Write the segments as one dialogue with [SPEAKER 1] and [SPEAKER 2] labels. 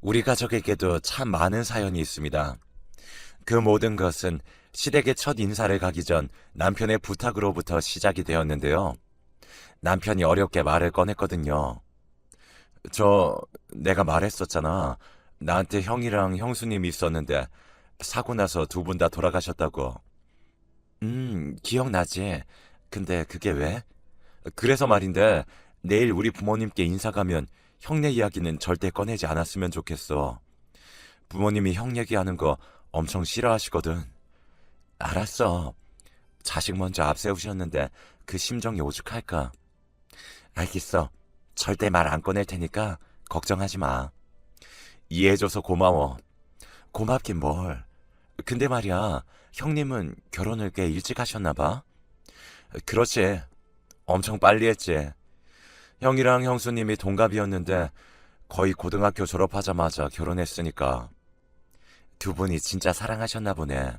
[SPEAKER 1] 우리 가족에게도 참 많은 사연이 있습니다. 그 모든 것은 시댁의 첫 인사를 가기 전 남편의 부탁으로부터 시작이 되었는데요. 남편이 어렵게 말을 꺼냈거든요. 저, 내가 말했었잖아. 나한테 형이랑 형수님이 있었는데 사고 나서 두 분 다 돌아가셨다고. 기억나지? 근데 그게 왜? 그래서 말인데 내일 우리 부모님께 인사 가면 형네 이야기는 절대 꺼내지 않았으면 좋겠어. 부모님이 형 얘기하는 거 엄청 싫어하시거든. 알았어. 자식 먼저 앞세우셨는데 그 심정이 오죽할까? 알겠어. 절대 말 안 꺼낼 테니까 걱정하지 마. 이해해줘서 고마워. 고맙긴 뭘. 근데 말이야, 형님은 결혼을 꽤 일찍 하셨나 봐? 그렇지. 엄청 빨리 했지. 형이랑 형수님이 동갑이었는데 거의 고등학교 졸업하자마자 결혼했으니까. 두 분이 진짜 사랑하셨나 보네.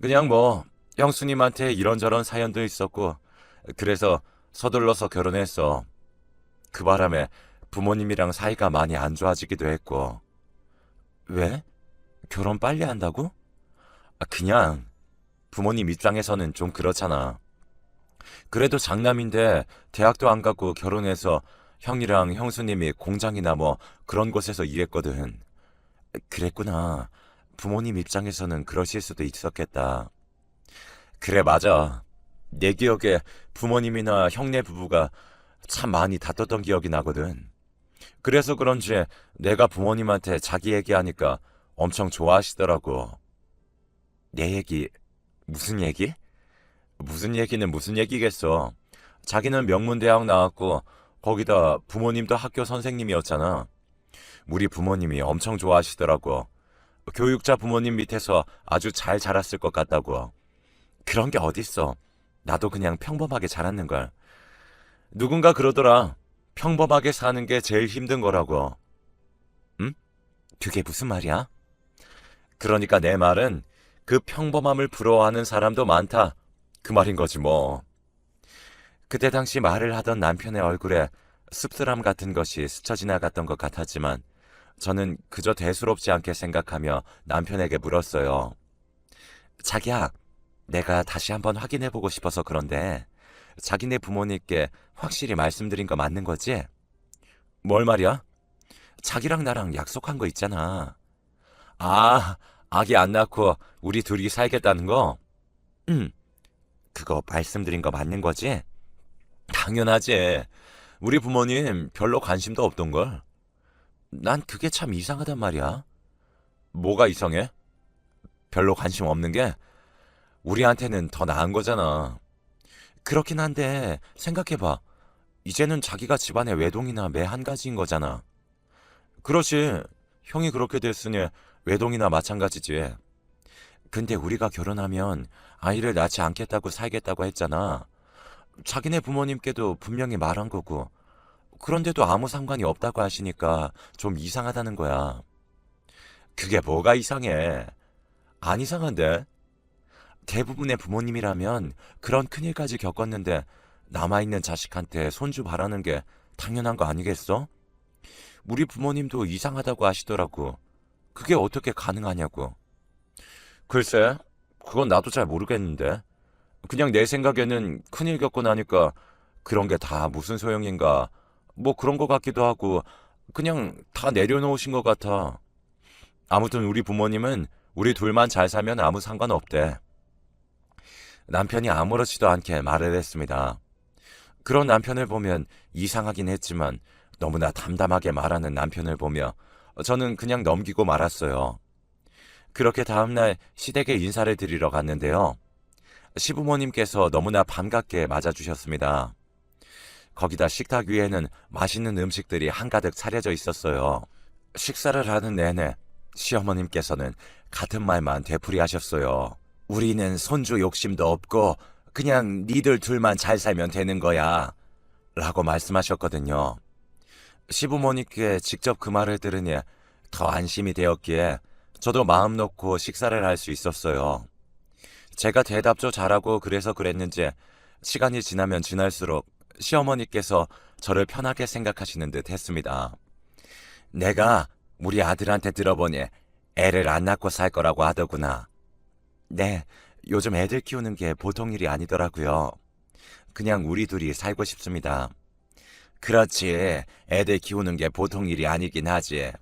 [SPEAKER 1] 그냥 뭐 형수님한테 이런저런 사연도 있었고 그래서 서둘러서 결혼했어. 그 바람에 부모님이랑 사이가 많이 안 좋아지기도 했고. 왜? 결혼 빨리 한다고? 그냥 부모님 입장에서는 좀 그렇잖아. 그래도 장남인데 대학도 안 가고 결혼해서 형이랑 형수님이 공장이나 뭐 그런 곳에서 일했거든. 그랬구나. 부모님 입장에서는 그러실 수도 있었겠다. 그래, 맞아. 내 기억에 부모님이나 형네 부부가 참 많이 다퉜던 기억이 나거든. 그래서 그런지 내가 부모님한테 자기 얘기하니까 엄청 좋아하시더라고. 내 얘기, 무슨 얘기? 무슨 얘기는 무슨 얘기겠어. 자기는 명문대학 나왔고 거기다 부모님도 학교 선생님이었잖아. 우리 부모님이 엄청 좋아하시더라고. 교육자 부모님 밑에서 아주 잘 자랐을 것 같다고. 그런 게 어딨어. 나도 그냥 평범하게 자랐는걸. 누군가 그러더라. 평범하게 사는 게 제일 힘든 거라고. 응? 그게 무슨 말이야? 그러니까 내 말은 그 평범함을 부러워하는 사람도 많다. 그 말인 거지 뭐. 그때 당시 말을 하던 남편의 얼굴에 씁쓸함 같은 것이 스쳐 지나갔던 것 같았지만 저는 그저 대수롭지 않게 생각하며 남편에게 물었어요. 자기야, 내가 다시 한번 확인해보고 싶어서 그런데 자기네 부모님께 확실히 말씀드린 거 맞는 거지? 뭘 말이야? 자기랑 나랑 약속한 거 있잖아. 아, 아기 안 낳고 우리 둘이 살겠다는 거? 응, 그거 말씀드린 거 맞는 거지? 당연하지. 우리 부모님 별로 관심도 없던걸. 난 그게 참 이상하단 말이야. 뭐가 이상해? 별로 관심 없는 게 우리한테는 더 나은 거잖아. 그렇긴 한데 생각해봐. 이제는 자기가 집안의 외동이나 매 한 가지인 거잖아. 그렇지. 형이 그렇게 됐으니 외동이나 마찬가지지. 근데 우리가 결혼하면 아이를 낳지 않겠다고 살겠다고 했잖아. 자기네 부모님께도 분명히 말한 거고. 그런데도 아무 상관이 없다고 하시니까 좀 이상하다는 거야. 그게 뭐가 이상해? 안 이상한데? 대부분의 부모님이라면 그런 큰일까지 겪었는데 남아있는 자식한테 손주 바라는 게 당연한 거 아니겠어? 우리 부모님도 이상하다고 하시더라고. 그게 어떻게 가능하냐고. 글쎄, 그건 나도 잘 모르겠는데. 그냥 내 생각에는 큰일 겪고 나니까 그런 게 다 무슨 소용인가. 뭐 그런 거 같기도 하고 그냥 다 내려놓으신 것 같아. 아무튼 우리 부모님은 우리 둘만 잘 살면 아무 상관없대. 남편이 아무렇지도 않게 말을 했습니다. 그런 남편을 보면 이상하긴 했지만 너무나 담담하게 말하는 남편을 보며 저는 그냥 넘기고 말았어요. 그렇게 다음날 시댁에 인사를 드리러 갔는데요. 시부모님께서 너무나 반갑게 맞아주셨습니다. 거기다 식탁 위에는 맛있는 음식들이 한가득 차려져 있었어요. 식사를 하는 내내 시어머님께서는 같은 말만 되풀이하셨어요. 우리는 손주 욕심도 없고 그냥 니들 둘만 잘 살면 되는 거야 라고 말씀하셨거든요. 시부모님께 직접 그 말을 들으니 더 안심이 되었기에 저도 마음 놓고 식사를 할 수 있었어요. 제가 대답도 잘하고 그래서 그랬는지 시간이 지나면 지날수록 시어머니께서 저를 편하게 생각하시는 듯 했습니다. 내가 우리 아들한테 들어보니 애를 안 낳고 살 거라고 하더구나. 네, 요즘 애들 키우는 게 보통 일이 아니더라고요. 그냥 우리 둘이 살고 싶습니다. 그렇지, 애들 키우는 게 보통 일이 아니긴 하지.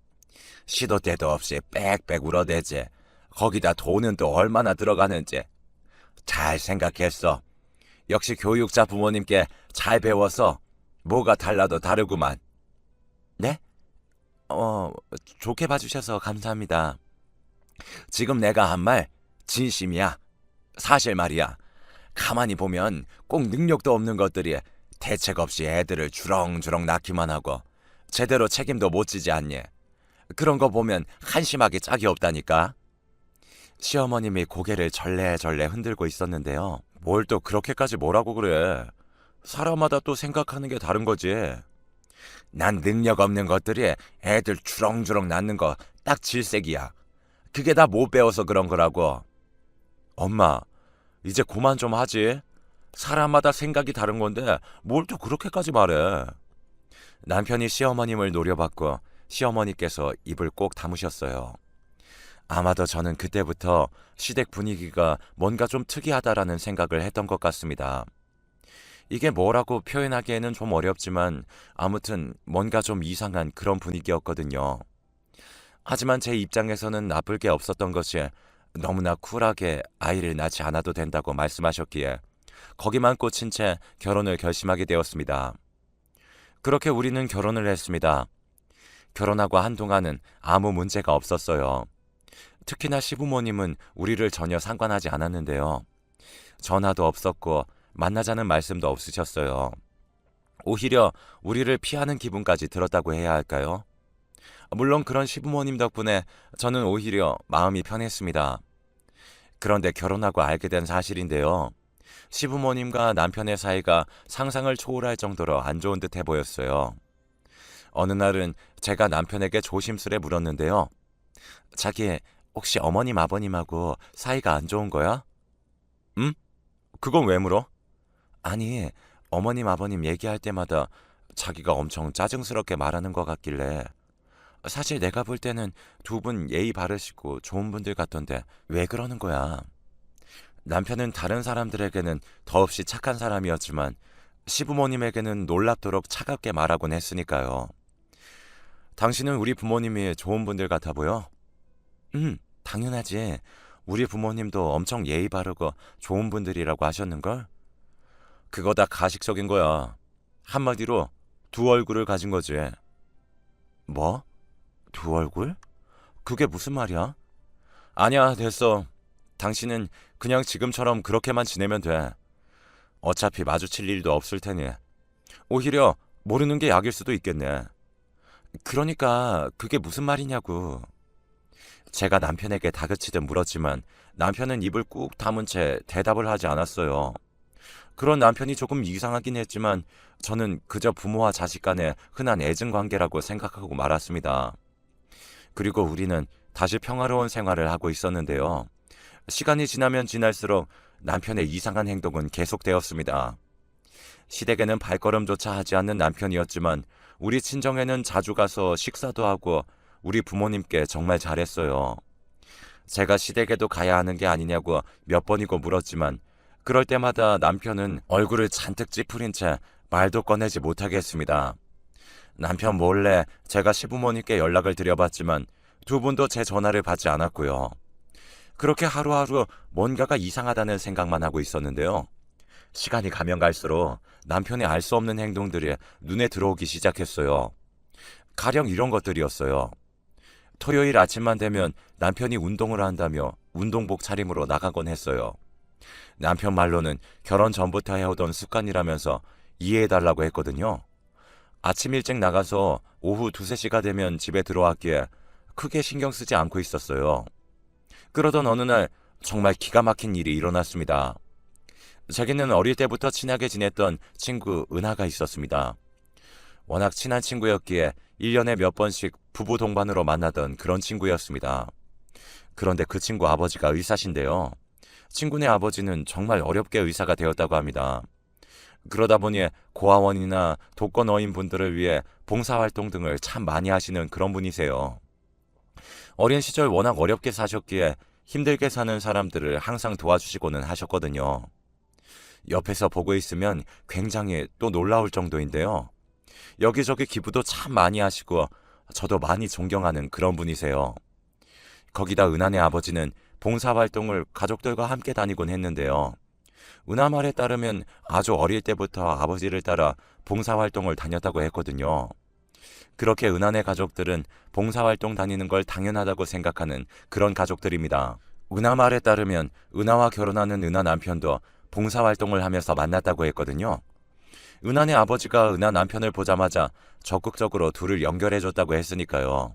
[SPEAKER 1] 시도 때도 없이 빽빽 울어대지. 거기다 돈은 또 얼마나 들어가는지. 잘 생각했어. 역시 교육자 부모님께 잘 배워서 뭐가 달라도 다르구만. 네? 어, 좋게 봐주셔서 감사합니다. 지금 내가 한 말 진심이야. 사실 말이야. 가만히 보면 꼭 능력도 없는 것들이 대책 없이 애들을 주렁주렁 낳기만 하고 제대로 책임도 못 지지 않니. 그런 거 보면 한심하게 짝이 없다니까. 시어머님이 고개를 절레절레 흔들고 있었는데요. 뭘 또 그렇게까지 뭐라고 그래. 사람마다 또 생각하는 게 다른 거지. 난 능력 없는 것들이 애들 주렁주렁 낳는 거 딱 질색이야. 그게 다 못 배워서 그런 거라고. 엄마, 이제 그만 좀 하지. 사람마다 생각이 다른 건데 뭘 또 그렇게까지 말해. 남편이 시어머님을 노려봤고 시어머니께서 입을 꼭 다무셨어요. 아마도 저는 그때부터 시댁 분위기가 뭔가 좀 특이하다라는 생각을 했던 것 같습니다. 이게 뭐라고 표현하기에는 좀 어렵지만 아무튼 뭔가 좀 이상한 그런 분위기였거든요. 하지만 제 입장에서는 나쁠 게 없었던 것이 너무나 쿨하게 아이를 낳지 않아도 된다고 말씀하셨기에 거기만 꽂힌 채 결혼을 결심하게 되었습니다. 그렇게 우리는 결혼을 했습니다. 결혼하고 한동안은 아무 문제가 없었어요. 특히나 시부모님은 우리를 전혀 상관하지 않았는데요. 전화도 없었고 만나자는 말씀도 없으셨어요. 오히려 우리를 피하는 기분까지 들었다고 해야 할까요? 물론 그런 시부모님 덕분에 저는 오히려 마음이 편했습니다. 그런데 결혼하고 알게 된 사실인데요. 시부모님과 남편의 사이가 상상을 초월할 정도로 안 좋은 듯해 보였어요. 어느 날은 제가 남편에게 조심스레 물었는데요. 자기 혹시 어머님 아버님하고 사이가 안 좋은 거야? 응? 그건 왜 물어? 아니, 어머님 아버님 얘기할 때마다 자기가 엄청 짜증스럽게 말하는 것 같길래 사실 내가 볼 때는 두 분 예의 바르시고 좋은 분들 같던데 왜 그러는 거야? 남편은 다른 사람들에게는 더없이 착한 사람이었지만 시부모님에게는 놀랍도록 차갑게 말하곤 했으니까요. 당신은 우리 부모님이 좋은 분들 같아 보여? 당연하지. 우리 부모님도 엄청 예의 바르고 좋은 분들이라고 하셨는걸? 그거 다 가식적인 거야. 한마디로 두 얼굴을 가진 거지. 뭐? 두 얼굴? 그게 무슨 말이야? 아니야, 됐어. 당신은 그냥 지금처럼 그렇게만 지내면 돼. 어차피 마주칠 일도 없을 테니. 오히려 모르는 게 약일 수도 있겠네. 그러니까 그게 무슨 말이냐고. 제가 남편에게 다그치듯 물었지만 남편은 입을 꾹 다문 채 대답을 하지 않았어요. 그런 남편이 조금 이상하긴 했지만 저는 그저 부모와 자식 간의 흔한 애증 관계라고 생각하고 말았습니다. 그리고 우리는 다시 평화로운 생활을 하고 있었는데요. 시간이 지나면 지날수록 남편의 이상한 행동은 계속되었습니다. 시댁에는 발걸음조차 하지 않는 남편이었지만 우리 친정에는 자주 가서 식사도 하고 우리 부모님께 정말 잘했어요. 제가 시댁에도 가야 하는 게 아니냐고 몇 번이고 물었지만 그럴 때마다 남편은 얼굴을 잔뜩 찌푸린 채 말도 꺼내지 못하게 했습니다. 남편 몰래 제가 시부모님께 연락을 드려봤지만 두 분도 제 전화를 받지 않았고요. 그렇게 하루하루 뭔가가 이상하다는 생각만 하고 있었는데요. 시간이 가면 갈수록 남편의 알 수 없는 행동들이 눈에 들어오기 시작했어요. 가령 이런 것들이었어요. 토요일 아침만 되면 남편이 운동을 한다며 운동복 차림으로 나가곤 했어요. 남편 말로는 결혼 전부터 해오던 습관이라면서 이해해달라고 했거든요. 아침 일찍 나가서 오후 2~3시가 되면 집에 들어왔기에 크게 신경 쓰지 않고 있었어요. 그러던 어느 날 정말 기가 막힌 일이 일어났습니다. 제게는 어릴 때부터 친하게 지냈던 친구 은하가 있었습니다. 워낙 친한 친구였기에 1년에 몇 번씩 부부 동반으로 만나던 그런 친구였습니다. 그런데 그 친구 아버지가 의사신데요. 친구네 아버지는 정말 어렵게 의사가 되었다고 합니다. 그러다 보니 고아원이나 독거노인 분들을 위해 봉사활동 등을 참 많이 하시는 그런 분이세요. 어린 시절 워낙 어렵게 사셨기에 힘들게 사는 사람들을 항상 도와주시고는 하셨거든요. 옆에서 보고 있으면 굉장히 또 놀라울 정도인데요. 여기저기 기부도 참 많이 하시고 저도 많이 존경하는 그런 분이세요. 거기다 은하네 아버지는 봉사활동을 가족들과 함께 다니곤 했는데요. 은하 말에 따르면 아주 어릴 때부터 아버지를 따라 봉사활동을 다녔다고 했거든요. 그렇게 은하네 가족들은 봉사활동 다니는 걸 당연하다고 생각하는 그런 가족들입니다. 은하 말에 따르면 은하와 결혼하는 은하 남편도 봉사활동을 하면서 만났다고 했거든요. 은하네 아버지가 은하 남편을 보자마자 적극적으로 둘을 연결해줬다고 했으니까요.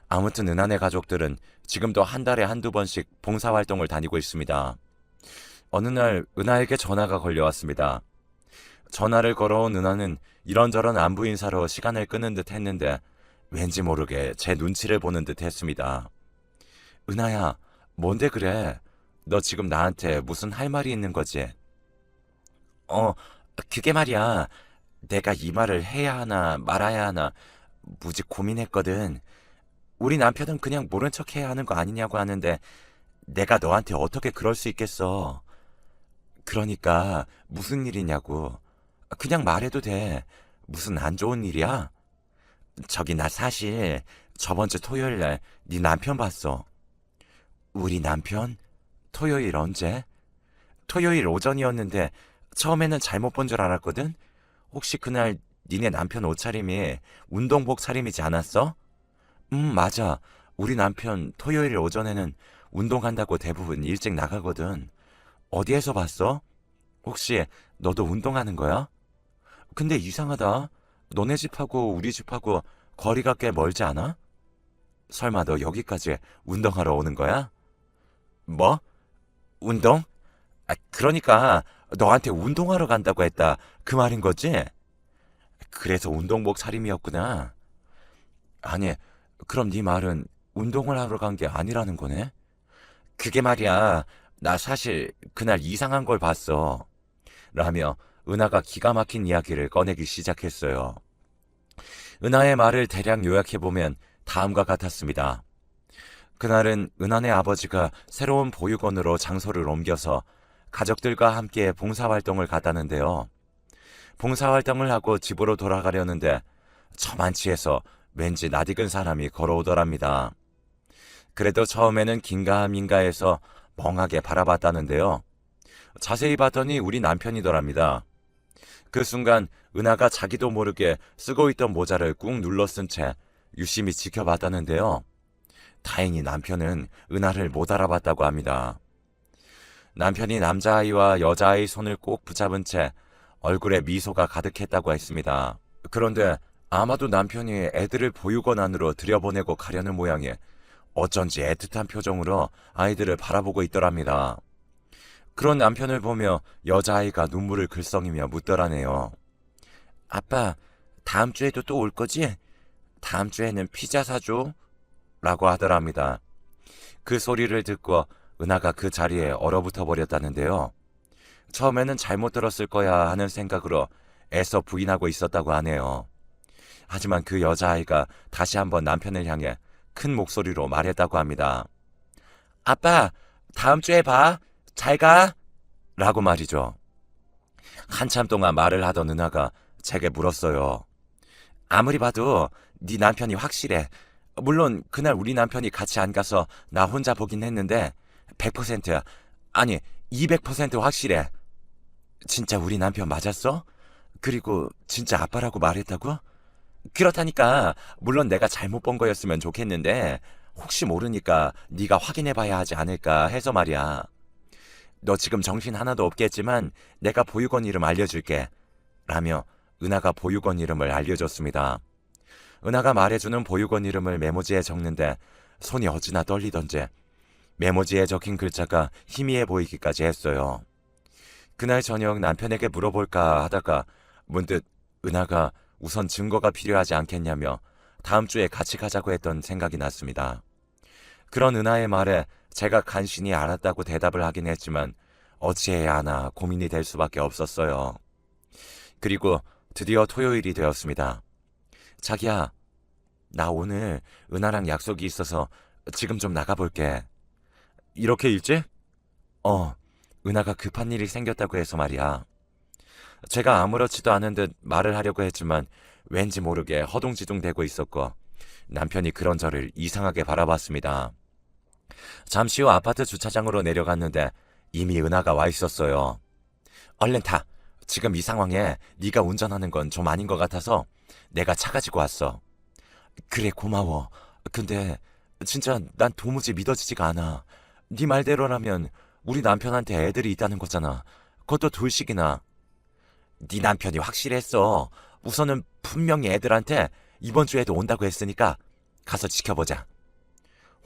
[SPEAKER 1] 아무튼 은하네 가족들은 지금도 한 달에 한두 번씩 봉사활동을 다니고 있습니다. 어느 날 은하에게 전화가 걸려왔습니다. 전화를 걸어온 은하는 이런저런 안부 인사로 시간을 끄는 듯 했는데 왠지 모르게 제 눈치를 보는 듯 했습니다. 은하야, 뭔데 그래? 너 지금 나한테 무슨 할 말이 있는 거지? 어, 그게 말이야. 내가 이 말을 해야 하나 말아야 하나 무지 고민했거든. 우리 남편은 그냥 모른 척 해야 하는 거 아니냐고 하는데 내가 너한테 어떻게 그럴 수 있겠어. 그러니까 무슨 일이냐고. 그냥 말해도 돼. 무슨 안 좋은 일이야? 저기 나 사실 저번 주 토요일 날 네 남편 봤어. 우리 남편? 토요일 언제? 토요일 오전이었는데 처음에는 잘못 본 줄 알았거든? 혹시 그날 니네 남편 옷차림이 운동복 차림이지 않았어? 맞아. 우리 남편 토요일 오전에는 운동한다고 대부분 일찍 나가거든. 어디에서 봤어? 혹시 너도 운동하는 거야? 근데 이상하다. 너네 집하고 우리 집하고 거리가 꽤 멀지 않아? 설마 너 여기까지 운동하러 오는 거야? 뭐? 운동? 그러니까 너한테 운동하러 간다고 했다. 그 말인 거지? 그래서 운동복 차림이었구나. 아니, 그럼 네 말은 운동을 하러 간 게 아니라는 거네? 그게 말이야. 나 사실 그날 이상한 걸 봤어. 라며 은하가 기가 막힌 이야기를 꺼내기 시작했어요. 은하의 말을 대략 요약해보면 다음과 같았습니다. 그날은 은하의 아버지가 새로운 보육원으로 장소를 옮겨서 가족들과 함께 봉사활동을 갔다는데요. 봉사활동을 하고 집으로 돌아가려는데 저만치에서 왠지 낯익은 사람이 걸어오더랍니다. 그래도 처음에는 긴가민가해서 멍하게 바라봤다는데요. 자세히 봤더니 우리 남편이더랍니다. 그 순간 은하가 자기도 모르게 쓰고 있던 모자를 꾹 눌러 쓴 채 유심히 지켜봤다는데요. 다행히 남편은 은하를 못 알아봤다고 합니다. 남편이 남자아이와 여자아이 손을 꼭 붙잡은 채 얼굴에 미소가 가득했다고 했습니다. 그런데 아마도 남편이 애들을 보육원 안으로 들여보내고 가려는 모양에 어쩐지 애틋한 표정으로 아이들을 바라보고 있더랍니다. 그런 남편을 보며 여자아이가 눈물을 글썽이며 묻더라네요. 아빠, 다음 주에도 또 올 거지? 다음 주에는 피자 사줘? 라고 하더랍니다. 그 소리를 듣고 은하가 그 자리에 얼어붙어 버렸다는데요. 처음에는 잘못 들었을 거야 하는 생각으로 애써 부인하고 있었다고 하네요. 하지만 그 여자아이가 다시 한번 남편을 향해 큰 목소리로 말했다고 합니다. 아빠, 다음 주에 봐. 잘 가. 라고 말이죠. 한참 동안 말을 하던 은하가 제게 물었어요. 아무리 봐도 네 남편이 확실해. 물론 그날 우리 남편이 같이 안 가서 나 혼자 보긴 했는데 100% 아니 200% 확실해. 진짜 우리 남편 맞았어? 그리고 진짜 아빠라고 말했다고? 그렇다니까. 물론 내가 잘못 본 거였으면 좋겠는데 혹시 모르니까 네가 확인해봐야 하지 않을까 해서 말이야. 너 지금 정신 하나도 없겠지만 내가 보육원 이름 알려줄게. 라며 은하가 보육원 이름을 알려줬습니다. 은하가 말해주는 보육원 이름을 메모지에 적는데 손이 어찌나 떨리던지 메모지에 적힌 글자가 희미해 보이기까지 했어요. 그날 저녁 남편에게 물어볼까 하다가 문득 은하가 우선 증거가 필요하지 않겠냐며 다음 주에 같이 가자고 했던 생각이 났습니다. 그런 은하의 말에 제가 간신히 알았다고 대답을 하긴 했지만 어찌해야 하나 고민이 될 수밖에 없었어요. 그리고 드디어 토요일이 되었습니다. 자기야, 나 오늘 은하랑 약속이 있어서 지금 좀 나가볼게. 이렇게 일찍? 은하가 급한 일이 생겼다고 해서 말이야. 제가 아무렇지도 않은 듯 말을 하려고 했지만 왠지 모르게 허둥지둥대고 있었고 남편이 그런 저를 이상하게 바라봤습니다. 잠시 후 아파트 주차장으로 내려갔는데 이미 은하가 와 있었어요. 얼른 타. 지금 이 상황에 네가 운전하는 건 좀 아닌 것 같아서 내가 차 가지고 왔어. 그래, 고마워. 근데 진짜 난 도무지 믿어지지가 않아. 네 말대로라면 우리 남편한테 애들이 있다는 거잖아. 그것도 둘씩이나. 네 남편이 확실했어. 우선은 분명히 애들한테 이번 주에도 온다고 했으니까 가서 지켜보자.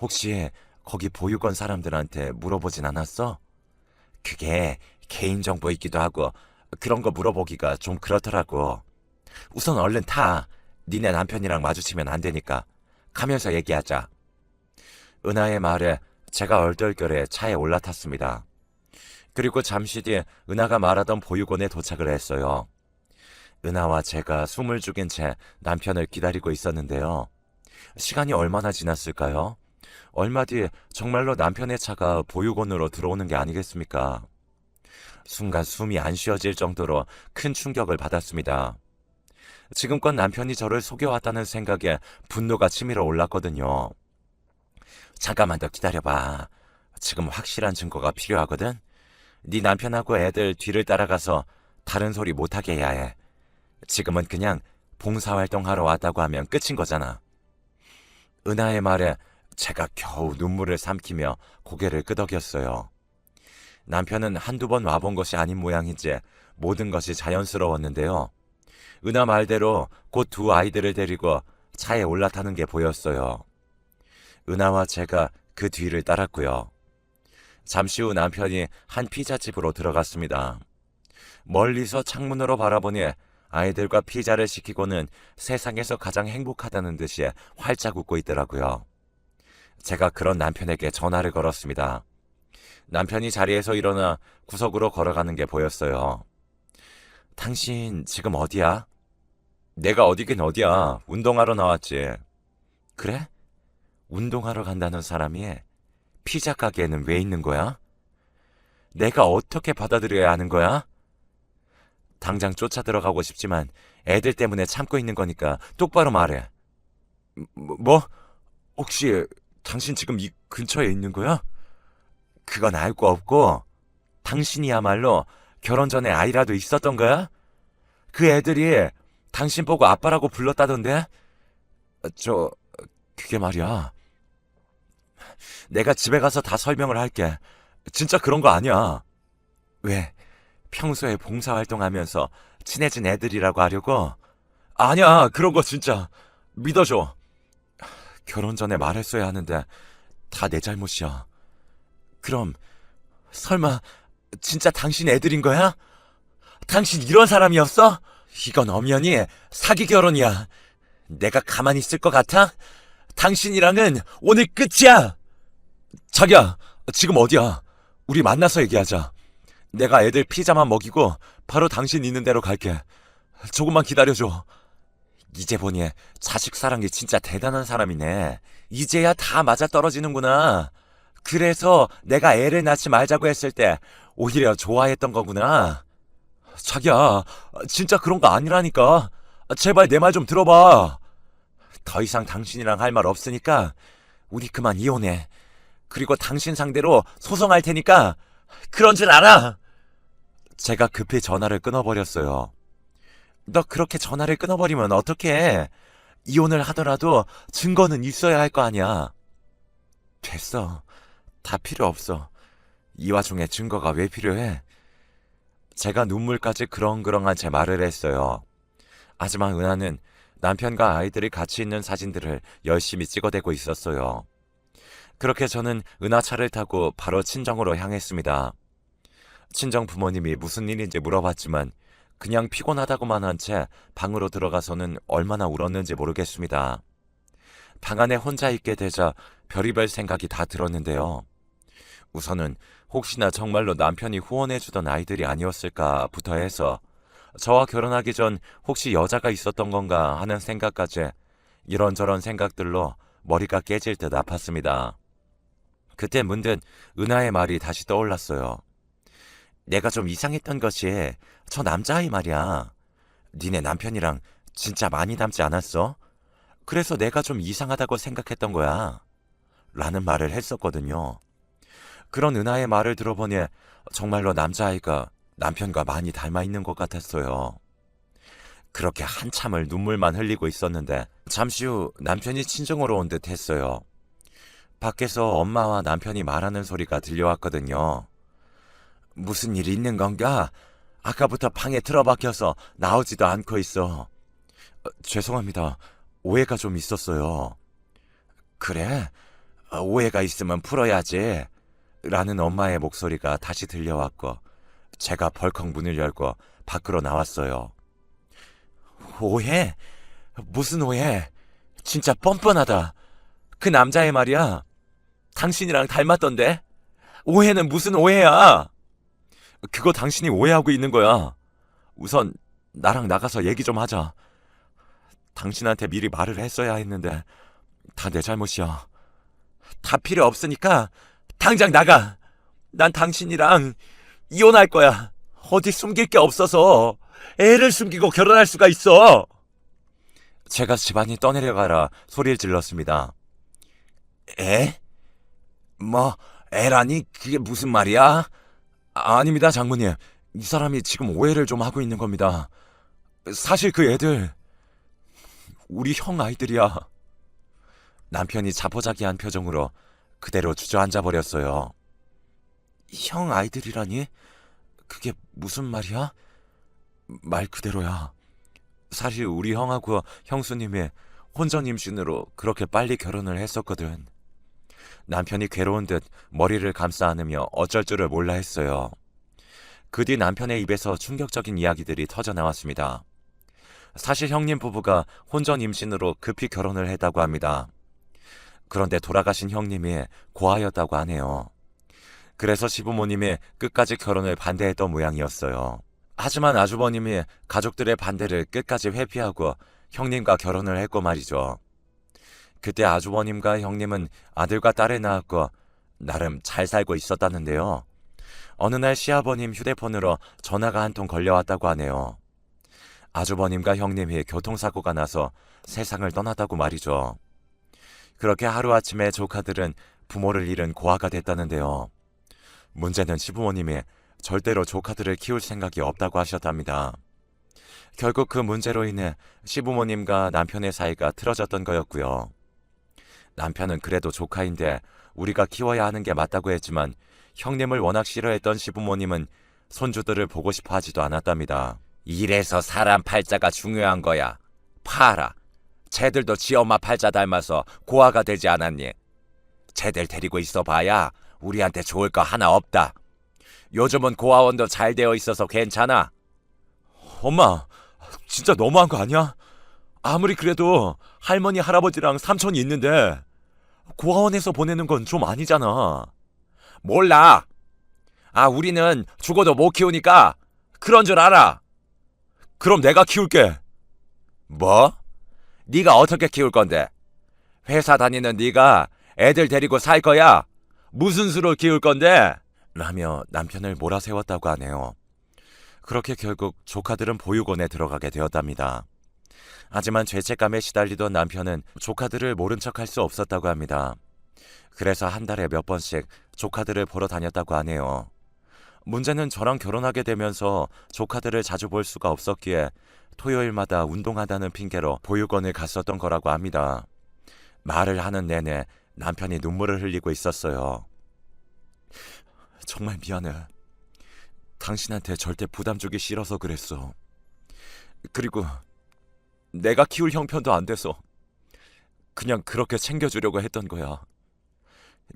[SPEAKER 1] 혹시 거기 보육원 사람들한테 물어보진 않았어? 그게 개인정보이기도 하고 그런 거 물어보기가 좀 그렇더라고. 우선 얼른 타. 니네 남편이랑 마주치면 안 되니까. 가면서 얘기하자. 은하의 말에 제가 얼떨결에 차에 올라탔습니다. 그리고 잠시 뒤에 은하가 말하던 보육원에 도착을 했어요. 은하와 제가 숨을 죽인 채 남편을 기다리고 있었는데요. 시간이 얼마나 지났을까요? 얼마 뒤에 정말로 남편의 차가 보육원으로 들어오는 게 아니겠습니까? 순간 숨이 안 쉬어질 정도로 큰 충격을 받았습니다. 지금껏 남편이 저를 속여왔다는 생각에 분노가 치밀어 올랐거든요. 잠깐만 더 기다려봐. 지금 확실한 증거가 필요하거든? 네 남편하고 애들 뒤를 따라가서 다른 소리 못하게 해야 해. 지금은 그냥 봉사활동하러 왔다고 하면 끝인 거잖아. 은하의 말에 제가 겨우 눈물을 삼키며 고개를 끄덕였어요. 남편은 한두 번 와본 것이 아닌 모양인지 모든 것이 자연스러웠는데요. 은하 말대로 곧 두 아이들을 데리고 차에 올라타는 게 보였어요. 은하와 제가 그 뒤를 따랐고요. 잠시 후 남편이 한 피자집으로 들어갔습니다. 멀리서 창문으로 바라보니 아이들과 피자를 시키고는 세상에서 가장 행복하다는 듯이 활짝 웃고 있더라고요. 제가 그런 남편에게 전화를 걸었습니다. 남편이 자리에서 일어나 구석으로 걸어가는 게 보였어요. 당신 지금 어디야? 내가 어디긴 어디야. 운동하러 나왔지. 그래? 운동하러 간다는 사람이 피자 가게에는 왜 있는 거야? 내가 어떻게 받아들여야 하는 거야? 당장 쫓아 들어가고 싶지만 애들 때문에 참고 있는 거니까 똑바로 말해. 뭐? 혹시 당신 지금 이 근처에 있는 거야? 그건 알 거 없고 당신이야말로 결혼 전에 아이라도 있었던 거야? 그 애들이 당신 보고 아빠라고 불렀다던데? 그게 말이야. 내가 집에 가서 다 설명을 할게. 진짜 그런 거 아니야. 왜? 평소에 봉사활동하면서 친해진 애들이라고 하려고? 아니야, 그런 거 진짜. 믿어줘. 결혼 전에 말했어야 하는데 다 내 잘못이야. 그럼 설마 진짜 당신 애들인 거야? 당신 이런 사람이었어? 이건 엄연히 사기 결혼이야. 내가 가만히 있을 것 같아? 당신이랑은 오늘 끝이야. 자기야, 지금 어디야? 우리 만나서 얘기하자. 내가 애들 피자만 먹이고 바로 당신 있는 데로 갈게. 조금만 기다려줘. 이제 보니 자식 사랑이 진짜 대단한 사람이네. 이제야 다 맞아떨어지는구나. 그래서 내가 애를 낳지 말자고 했을 때 오히려 좋아했던 거구나. 자기야, 진짜 그런 거 아니라니까. 제발 내 말 좀 들어봐. 더 이상 당신이랑 할 말 없으니까 우리 그만 이혼해. 그리고 당신 상대로 소송할 테니까 그런 줄 알아. 제가 급히 전화를 끊어버렸어요. 너 그렇게 전화를 끊어버리면 어떡해. 이혼을 하더라도 증거는 있어야 할 거 아니야. 됐어. 다 필요 없어. 이 와중에 증거가 왜 필요해? 제가 눈물까지 그렁그렁한 채 말을 했어요. 하지만 은하는 남편과 아이들이 같이 있는 사진들을 열심히 찍어대고 있었어요. 그렇게 저는 은하 차를 타고 바로 친정으로 향했습니다. 친정 부모님이 무슨 일인지 물어봤지만 그냥 피곤하다고만 한 채 방으로 들어가서는 얼마나 울었는지 모르겠습니다. 방 안에 혼자 있게 되자 별의별 생각이 다 들었는데요. 우선은 혹시나 정말로 남편이 후원해주던 아이들이 아니었을까부터 해서 저와 결혼하기 전 혹시 여자가 있었던 건가 하는 생각까지 이런저런 생각들로 머리가 깨질 듯 아팠습니다. 그때 문득 은하의 말이 다시 떠올랐어요. 내가 좀 이상했던 것이 저 남자아이 말이야. 니네 남편이랑 진짜 많이 닮지 않았어? 그래서 내가 좀 이상하다고 생각했던 거야. 라는 말을 했었거든요. 그런 은하의 말을 들어보니 정말로 남자아이가 남편과 많이 닮아 있는 것 같았어요. 그렇게 한참을 눈물만 흘리고 있었는데 잠시 후 남편이 친정으로 온 듯 했어요. 밖에서 엄마와 남편이 말하는 소리가 들려왔거든요. 무슨 일 있는 건가? 아까부터 방에 틀어박혀서 나오지도 않고 있어. 죄송합니다. 오해가 좀 있었어요. 그래? 오해가 있으면 풀어야지. 라는 엄마의 목소리가 다시 들려왔고 제가 벌컥 문을 열고 밖으로 나왔어요. 오해? 무슨 오해? 진짜 뻔뻔하다. 그 남자애 말이야. 당신이랑 닮았던데? 오해는 무슨 오해야? 그거 당신이 오해하고 있는 거야. 우선 나랑 나가서 얘기 좀 하자. 당신한테 미리 말을 했어야 했는데 다 내 잘못이야. 다 필요 없으니까 당장 나가. 난 당신이랑 이혼할 거야. 어디 숨길 게 없어서 애를 숨기고 결혼할 수가 있어. 제가 집안이 떠내려가라 소리를 질렀습니다. 애? 뭐 애라니 그게 무슨 말이야? 아닙니다 장모님. 이 사람이 지금 오해를 좀 하고 있는 겁니다. 사실 그 애들 우리 형 아이들이야. 남편이 자포자기한 표정으로 그대로 주저앉아 버렸어요. 형 아이들이라니? 그게 무슨 말이야? 말 그대로야. 사실 우리 형하고 형수님이 혼전 임신으로 그렇게 빨리 결혼을 했었거든. 남편이 괴로운 듯 머리를 감싸 안으며 어쩔 줄을 몰라 했어요. 그 뒤 남편의 입에서 충격적인 이야기들이 터져 나왔습니다. 사실 형님 부부가 혼전 임신으로 급히 결혼을 했다고 합니다. 그런데 돌아가신 형님이 고아였다고 하네요. 그래서 시부모님이 끝까지 결혼을 반대했던 모양이었어요. 하지만 아주버님이 가족들의 반대를 끝까지 회피하고 형님과 결혼을 했고 말이죠. 그때 아주버님과 형님은 아들과 딸을 낳았고 나름 잘 살고 있었다는데요. 어느 날 시아버님 휴대폰으로 전화가 한 통 걸려왔다고 하네요. 아주버님과 형님이 교통사고가 나서 세상을 떠났다고 말이죠. 그렇게 하루아침에 조카들은 부모를 잃은 고아가 됐다는데요. 문제는 시부모님이 절대로 조카들을 키울 생각이 없다고 하셨답니다. 결국 그 문제로 인해 시부모님과 남편의 사이가 틀어졌던 거였고요. 남편은 그래도 조카인데 우리가 키워야 하는 게 맞다고 했지만 형님을 워낙 싫어했던 시부모님은 손주들을 보고 싶어 하지도 않았답니다. 이래서 사람 팔자가 중요한 거야. 파라. 쟤들도 지 엄마 팔자 닮아서 고아가 되지 않았니? 쟤들 데리고 있어봐야 우리한테 좋을 거 하나 없다. 요즘은 고아원도 잘 되어 있어서 괜찮아. 엄마, 진짜 너무한 거 아니야? 아무리 그래도 할머니, 할아버지랑 삼촌이 있는데 고아원에서 보내는 건 좀 아니잖아. 몰라. 우리는 죽어도 못 키우니까 그런 줄 알아. 그럼 내가 키울게. 뭐? 네가 어떻게 키울 건데? 회사 다니는 네가 애들 데리고 살 거야? 무슨 수로 키울 건데? 라며 남편을 몰아세웠다고 하네요. 그렇게 결국 조카들은 보육원에 들어가게 되었답니다. 하지만 죄책감에 시달리던 남편은 조카들을 모른 척할 수 없었다고 합니다. 그래서 한 달에 몇 번씩 조카들을 보러 다녔다고 하네요. 문제는 저랑 결혼하게 되면서 조카들을 자주 볼 수가 없었기에 토요일마다 운동한다는 핑계로 보육원을 갔었던 거라고 합니다. 말을 하는 내내 남편이 눈물을 흘리고 있었어요. 정말 미안해. 당신한테 절대 부담 주기 싫어서 그랬어. 그리고 내가 키울 형편도 안 돼서 그냥 그렇게 챙겨주려고 했던 거야.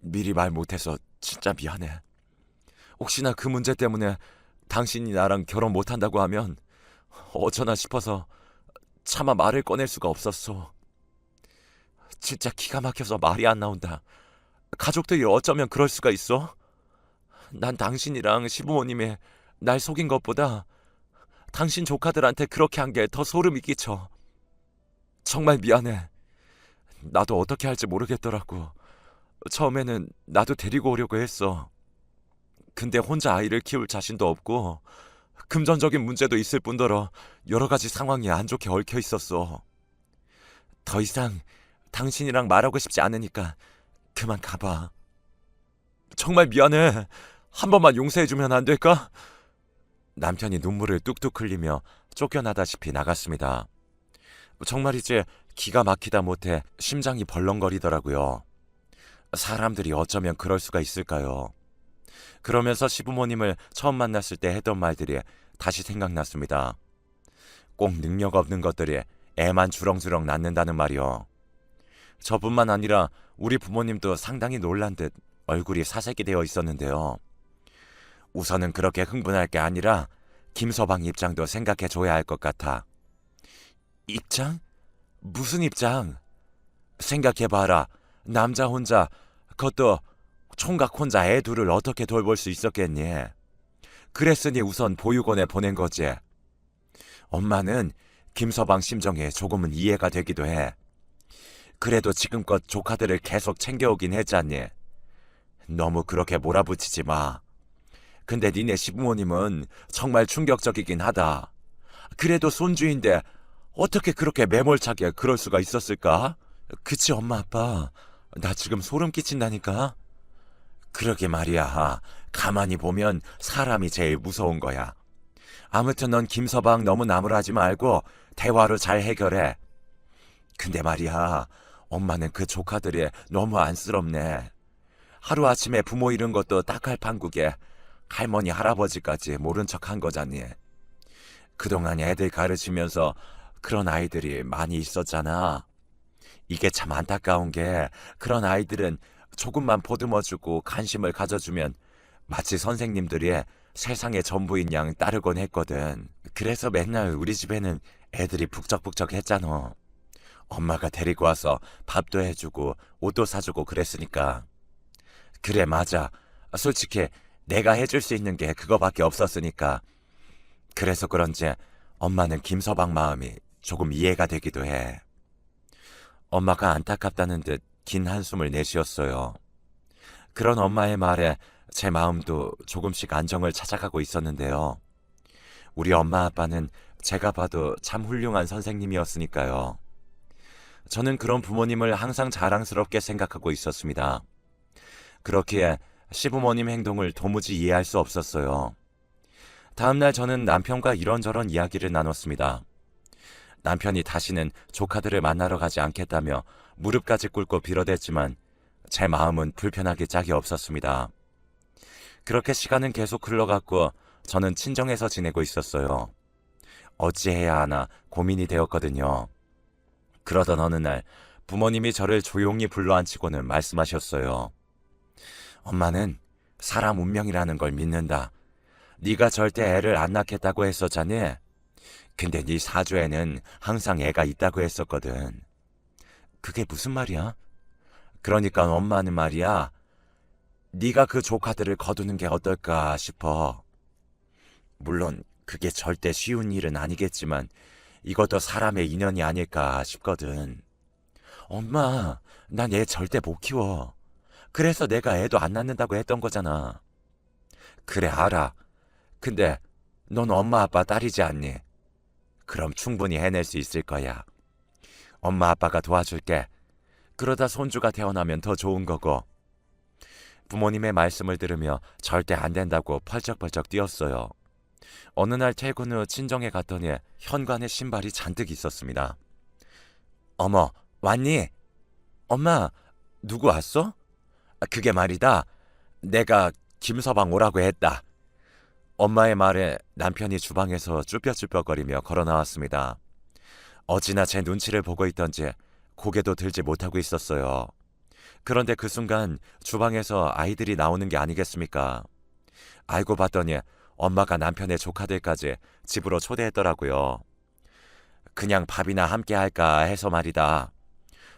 [SPEAKER 1] 미리 말 못해서 진짜 미안해. 혹시나 그 문제 때문에 당신이 나랑 결혼 못한다고 하면 어쩌나 싶어서 차마 말을 꺼낼 수가 없었어. 진짜 기가 막혀서 말이 안 나온다. 가족들이 어쩌면 그럴 수가 있어? 난 당신이랑 시부모님이 날 속인 것보다 당신 조카들한테 그렇게 한 게 더 소름이 끼쳐. 정말 미안해. 나도 어떻게 할지 모르겠더라고. 처음에는 나도 데리고 오려고 했어. 근데 혼자 아이를 키울 자신도 없고 금전적인 문제도 있을 뿐더러 여러 가지 상황이 안 좋게 얽혀 있었어. 더 이상 당신이랑 말하고 싶지 않으니까 그만 가봐. 정말 미안해. 한 번만 용서해주면 안 될까? 남편이 눈물을 뚝뚝 흘리며 쫓겨나다시피 나갔습니다. 정말이지 기가 막히다 못해 심장이 벌렁거리더라고요. 사람들이 어쩌면 그럴 수가 있을까요? 그러면서 시부모님을 처음 만났을 때 했던 말들이 다시 생각났습니다. 꼭 능력 없는 것들이 애만 주렁주렁 낳는다는 말이요. 저뿐만 아니라 우리 부모님도 상당히 놀란 듯 얼굴이 사색이 되어 있었는데요. 우선은 그렇게 흥분할 게 아니라 김서방 입장도 생각해 줘야 할 것 같아. 입장? 무슨 입장? 생각해봐라. 남자 혼자, 그것도 총각 혼자 애 둘을 어떻게 돌볼 수 있었겠니? 그랬으니 우선 보육원에 보낸 거지. 엄마는 김서방 심정에 조금은 이해가 되기도 해. 그래도 지금껏 조카들을 계속 챙겨오긴 했잖니. 너무 그렇게 몰아붙이지 마. 근데 니네 시부모님은 정말 충격적이긴 하다. 그래도 손주인데 어떻게 그렇게 매몰차게 그럴 수가 있었을까? 그치 엄마 아빠. 나 지금 소름 끼친다니까. 그러게 말이야. 가만히 보면 사람이 제일 무서운 거야. 아무튼 넌 김서방 너무 나무라지 말고 대화로 잘 해결해. 근데 말이야. 엄마는 그 조카들이 너무 안쓰럽네. 하루아침에 부모 잃은 것도 딱할 판국에 할머니 할아버지까지 모른 척 한 거잖니. 그동안 애들 가르치면서 그런 아이들이 많이 있었잖아. 이게 참 안타까운 게 그런 아이들은 조금만 보듬어주고 관심을 가져주면 마치 선생님들이 세상의 전부인 양 따르곤 했거든. 그래서 맨날 우리 집에는 애들이 북적북적 했잖아. 엄마가 데리고 와서 밥도 해주고 옷도 사주고 그랬으니까. 그래 맞아. 솔직히 내가 해줄 수 있는 게 그거밖에 없었으니까. 그래서 그런지 엄마는 김서방 마음이 조금 이해가 되기도 해. 엄마가 안타깝다는 듯 긴 한숨을 내쉬었어요. 그런 엄마의 말에 제 마음도 조금씩 안정을 찾아가고 있었는데요. 우리 엄마 아빠는 제가 봐도 참 훌륭한 선생님이었으니까요. 저는 그런 부모님을 항상 자랑스럽게 생각하고 있었습니다. 그렇기에 시부모님 행동을 도무지 이해할 수 없었어요. 다음날 저는 남편과 이런저런 이야기를 나눴습니다. 남편이 다시는 조카들을 만나러 가지 않겠다며 무릎까지 꿇고 빌어댔지만 제 마음은 불편하기 짝이 없었습니다. 그렇게 시간은 계속 흘러갔고 저는 친정에서 지내고 있었어요. 어찌해야 하나 고민이 되었거든요. 그러던 어느 날 부모님이 저를 조용히 불러앉히고는 말씀하셨어요. 엄마는 사람 운명이라는 걸 믿는다. 네가 절대 애를 안 낳겠다고 했었잖니. 근데 네 사주에는 항상 애가 있다고 했었거든. 그게 무슨 말이야? 그러니까 엄마는 말이야. 네가 그 조카들을 거두는 게 어떨까 싶어. 물론 그게 절대 쉬운 일은 아니겠지만 이것도 사람의 인연이 아닐까 싶거든. 엄마, 난 애 절대 못 키워. 그래서 내가 애도 안 낳는다고 했던 거잖아. 그래 알아. 근데 넌 엄마 아빠 딸이지 않니? 그럼 충분히 해낼 수 있을 거야. 엄마 아빠가 도와줄게. 그러다 손주가 태어나면 더 좋은 거고. 부모님의 말씀을 들으며 절대 안 된다고 펄쩍펄쩍 뛰었어요. 어느 날 퇴근 후 친정에 갔더니 현관에 신발이 잔뜩 있었습니다. 어머, 왔니? 엄마, 누구 왔어? 그게 말이다. 내가 김서방 오라고 했다. 엄마의 말에 남편이 주방에서 쭈뼛쭈뼛거리며 걸어 나왔습니다. 어찌나 제 눈치를 보고 있던지 고개도 들지 못하고 있었어요. 그런데 그 순간 주방에서 아이들이 나오는 게 아니겠습니까? 알고 봤더니 엄마가 남편의 조카들까지 집으로 초대했더라고요. 그냥 밥이나 함께 할까 해서 말이다.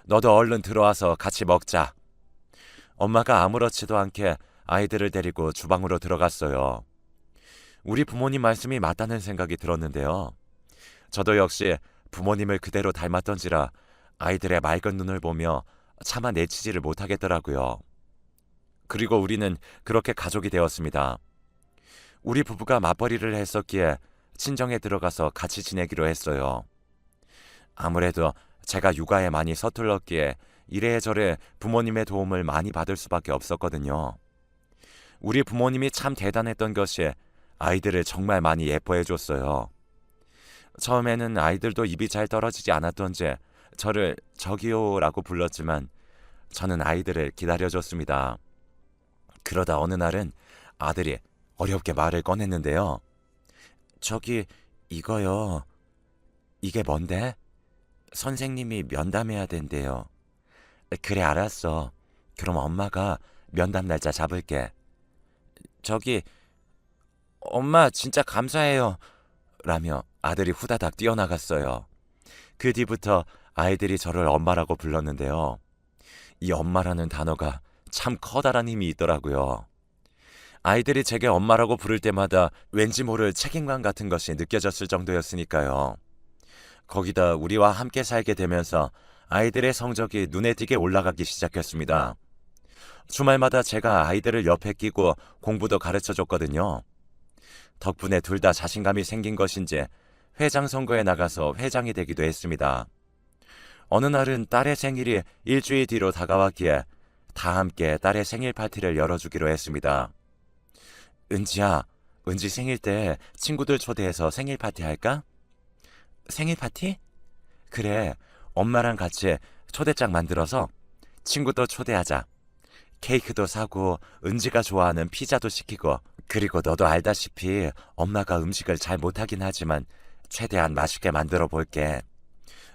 [SPEAKER 1] 너도 얼른 들어와서 같이 먹자. 엄마가 아무렇지도 않게 아이들을 데리고 주방으로 들어갔어요. 우리 부모님 말씀이 맞다는 생각이 들었는데요. 저도 역시 부모님을 그대로 닮았던지라 아이들의 맑은 눈을 보며 차마 내치지를 못하겠더라고요. 그리고 우리는 그렇게 가족이 되었습니다. 우리 부부가 맞벌이를 했었기에 친정에 들어가서 같이 지내기로 했어요. 아무래도 제가 육아에 많이 서툴렀기에 이래저래 부모님의 도움을 많이 받을 수밖에 없었거든요. 우리 부모님이 참 대단했던 것이 아이들을 정말 많이 예뻐해 줬어요. 처음에는 아이들도 입이 잘 떨어지지 않았던지 저를 저기요라고 불렀지만 저는 아이들을 기다려줬습니다. 그러다 어느 날은 아들이 어렵게 말을 꺼냈는데요. 저기 이거요. 이게 뭔데? 선생님이 면담해야 된대요. 그래 알았어. 그럼 엄마가 면담 날짜 잡을게. 저기 엄마 진짜 감사해요. 라며 아들이 후다닥 뛰어나갔어요. 그 뒤부터 아이들이 저를 엄마라고 불렀는데요. 이 엄마라는 단어가 참 커다란 힘이 있더라고요. 아이들이 제게 엄마라고 부를 때마다 왠지 모를 책임감 같은 것이 느껴졌을 정도였으니까요. 거기다 우리와 함께 살게 되면서 아이들의 성적이 눈에 띄게 올라가기 시작했습니다. 주말마다 제가 아이들을 옆에 끼고 공부도 가르쳐 줬거든요. 덕분에 둘 다 자신감이 생긴 것인지 회장 선거에 나가서 회장이 되기도 했습니다. 어느 날은 딸의 생일이 일주일 뒤로 다가왔기에 다 함께 딸의 생일 파티를 열어주기로 했습니다. 은지야, 은지 생일 때 친구들 초대해서 생일 파티 할까? 생일 파티? 그래, 엄마랑 같이 초대장 만들어서 친구도 초대하자. 케이크도 사고 은지가 좋아하는 피자도 시키고 그리고 너도 알다시피 엄마가 음식을 잘 못하긴 하지만 최대한 맛있게 만들어 볼게.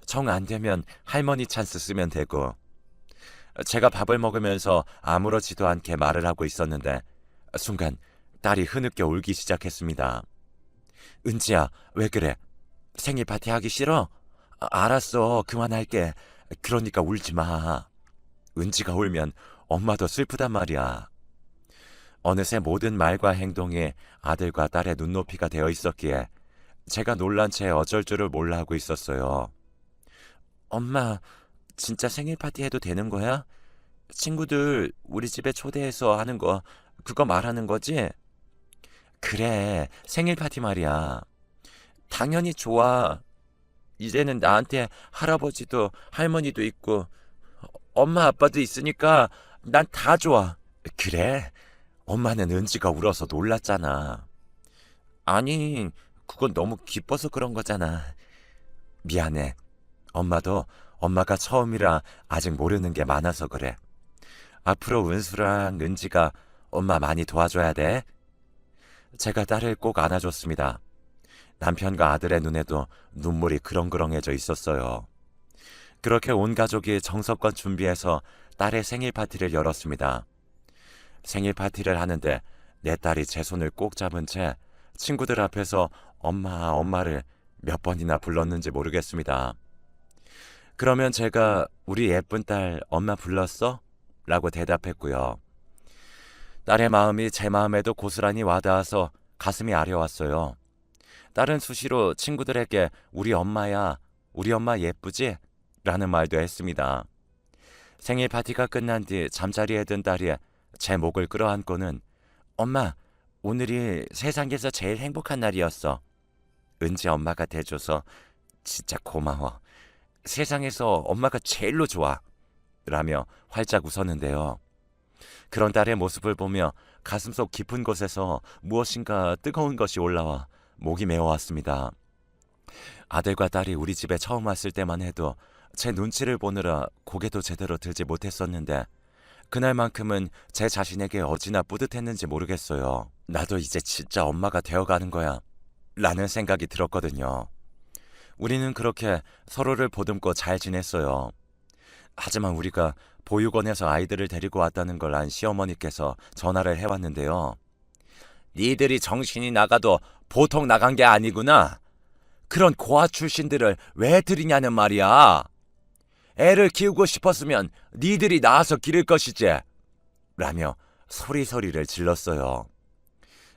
[SPEAKER 1] 정 안 되면 할머니 찬스 쓰면 되고. 제가 밥을 먹으면서 아무렇지도 않게 말을 하고 있었는데 순간 딸이 흐느껴 울기 시작했습니다. 은지야, 왜 그래? 생일 파티 하기 싫어? 알았어, 그만할게. 그러니까 울지 마. 은지가 울면 엄마도 슬프단 말이야. 어느새 모든 말과 행동이 아들과 딸의 눈높이가 되어 있었기에 제가 놀란 채 어쩔 줄을 몰라 하고 있었어요. 엄마, 진짜 생일 파티 해도 되는 거야? 친구들 우리 집에 초대해서 하는 거 그거 말하는 거지? 그래, 생일 파티 말이야. 당연히 좋아. 이제는 나한테 할아버지도 할머니도 있고 엄마 아빠도 있으니까 난 다 좋아. 그래? 엄마는 은지가 울어서 놀랐잖아. 아니, 그건 너무 기뻐서 그런 거잖아. 미안해. 엄마도 엄마가 처음이라 아직 모르는 게 많아서 그래. 앞으로 은수랑 은지가 엄마 많이 도와줘야 돼. 제가 딸을 꼭 안아줬습니다. 남편과 아들의 눈에도 눈물이 그렁그렁해져 있었어요. 그렇게 온 가족이 정성껏 준비해서 딸의 생일 파티를 열었습니다. 생일 파티를 하는데 내 딸이 제 손을 꼭 잡은 채 친구들 앞에서 엄마, 엄마를 몇 번이나 불렀는지 모르겠습니다. 그러면 제가 우리 예쁜 딸 엄마 불렀어? 라고 대답했고요. 딸의 마음이 제 마음에도 고스란히 와닿아서 가슴이 아려왔어요. 딸은 수시로 친구들에게 우리 엄마야, 우리 엄마 예쁘지? 라는 말도 했습니다. 생일 파티가 끝난 뒤 잠자리에 든 딸이 제 목을 끌어안고는 엄마, 오늘이 세상에서 제일 행복한 날이었어. 은지 엄마가 돼줘서 진짜 고마워. 세상에서 엄마가 제일로 좋아. 라며 활짝 웃었는데요. 그런 딸의 모습을 보며 가슴속 깊은 곳에서 무엇인가 뜨거운 것이 올라와 목이 메어왔습니다. 아들과 딸이 우리 집에 처음 왔을 때만 해도 제 눈치를 보느라 고개도 제대로 들지 못했었는데 그날만큼은 제 자신에게 어찌나 뿌듯했는지 모르겠어요. 나도 이제 진짜 엄마가 되어가는 거야 라는 생각이 들었거든요. 우리는 그렇게 서로를 보듬고 잘 지냈어요. 하지만 우리가 보육원에서 아이들을 데리고 왔다는 걸 안 시어머니께서 전화를 해왔는데요. 니들이 정신이 나가도 보통 나간 게 아니구나. 그런 고아 출신들을 왜 들이냐는 말이야. 애를 키우고 싶었으면 니들이 낳아서 기를 것이지. 라며 소리소리를 질렀어요.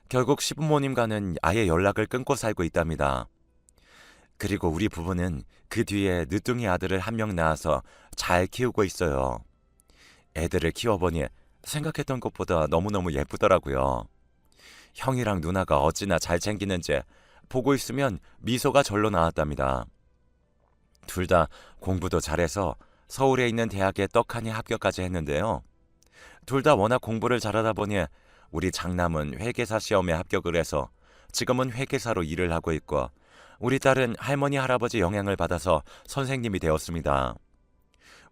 [SPEAKER 1] 결국 시부모님과는 아예 연락을 끊고 살고 있답니다. 그리고 우리 부부는 그 뒤에 늦둥이 아들을 한 명 낳아서 잘 키우고 있어요. 애들을 키워보니 생각했던 것보다 너무너무 예쁘더라고요. 형이랑 누나가 어찌나 잘 챙기는지 보고 있으면 미소가 절로 나왔답니다. 둘 다 공부도 잘해서 서울에 있는 대학에 떡하니 합격까지 했는데요. 둘 다 워낙 공부를 잘하다 보니 우리 장남은 회계사 시험에 합격을 해서 지금은 회계사로 일을 하고 있고, 우리 딸은 할머니 할아버지 영향을 받아서 선생님이 되었습니다.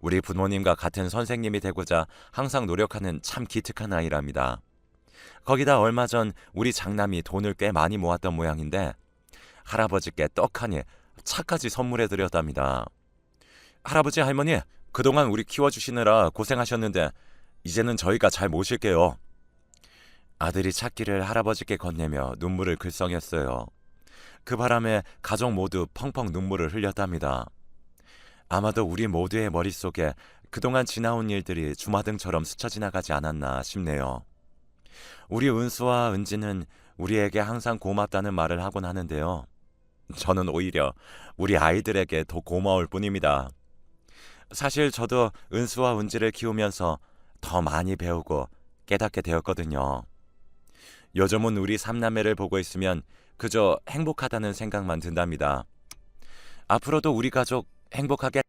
[SPEAKER 1] 우리 부모님과 같은 선생님이 되고자 항상 노력하는 참 기특한 아이랍니다. 거기다 얼마 전 우리 장남이 돈을 꽤 많이 모았던 모양인데 할아버지께 떡하니 차까지 선물해 드렸답니다. 할아버지 할머니, 그동안 우리 키워주시느라 고생하셨는데 이제는 저희가 잘 모실게요. 아들이 차키를 할아버지께 건네며 눈물을 글썽였어요. 그 바람에 가족 모두 펑펑 눈물을 흘렸답니다. 아마도 우리 모두의 머릿속에 그동안 지나온 일들이 주마등처럼 스쳐 지나가지 않았나 싶네요. 우리 은수와 은지는 우리에게 항상 고맙다는 말을 하곤 하는데요. 저는 오히려 우리 아이들에게 더 고마울 뿐입니다. 사실 저도 은수와 은지를 키우면서 더 많이 배우고 깨닫게 되었거든요. 요즘은 우리 삼남매를 보고 있으면 그저 행복하다는 생각만 든답니다. 앞으로도 우리 가족 행복하게